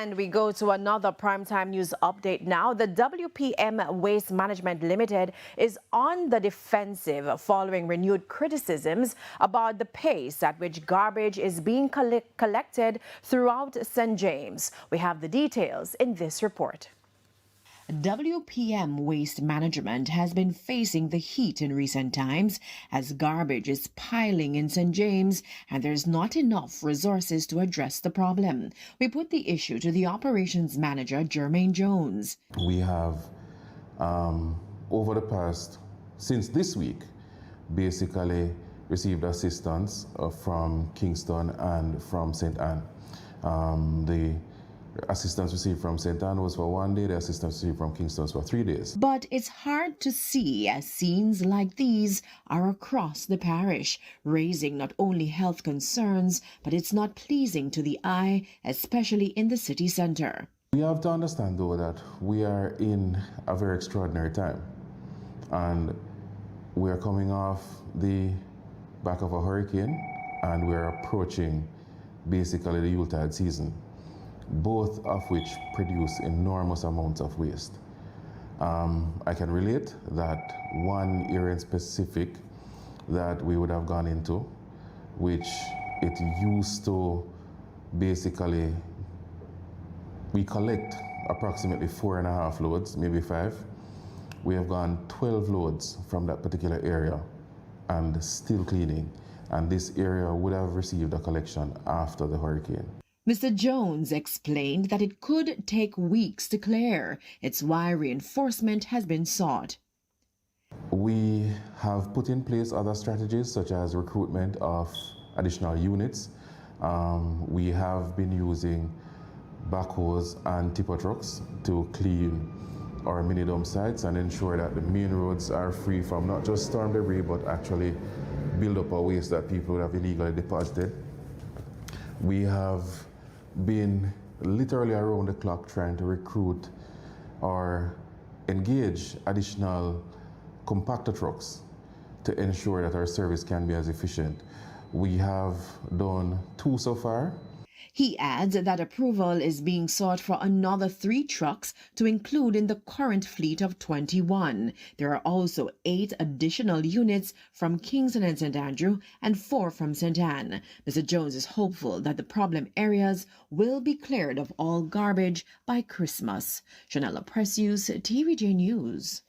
And we go to another primetime news update now. The WPM Waste Management Limited is on the defensive following renewed criticisms about the pace at which garbage is being collected throughout St. James. We have the details in this report. WPM Waste Management has been facing the heat in recent times as garbage is piling in St. James and there's not enough resources to address the problem. We put the issue to the operations manager, Jermaine Jones. We have, over the past, since this week, basically received assistance from Kingston and from St. Anne. The assistance received from St. Anne was for 1 day, the assistance received from Kingston was for 3 days. But it's hard to see as scenes like these are across the parish, raising not only health concerns, but it's not pleasing to the eye, especially in the city centre. We have to understand, though, that we are in a very extraordinary time. And we are coming off the back of a hurricane, and we are approaching basically the Yuletide season, both of which produce enormous amounts of waste. I can relate that one area in specific that we would have gone into, which it used to basically, we collect approximately 4.5 loads, maybe 5. We have gone 12 loads from that particular area and still cleaning. And this area would have received a collection after the hurricane. Mr. Jones explained that it could take weeks to clear. It's why reinforcement has been sought. We have put in place other strategies such as recruitment of additional units. We have been using backhoes and tipper trucks to clean our mini dump sites and ensure that the main roads are free from not just storm debris but actually build up our waste that people would have illegally deposited. We have been literally around the clock trying to recruit or engage additional compactor trucks to ensure that our service can be as efficient. We have done 2 so far. He adds that approval is being sought for another 3 trucks to include in the current fleet of 21. There are also 8 additional units from Kingston and St. Andrew and 4 from St. Anne. Mr. Jones is hopeful that the problem areas will be cleared of all garbage by Christmas. Janella Precious, TVJ News.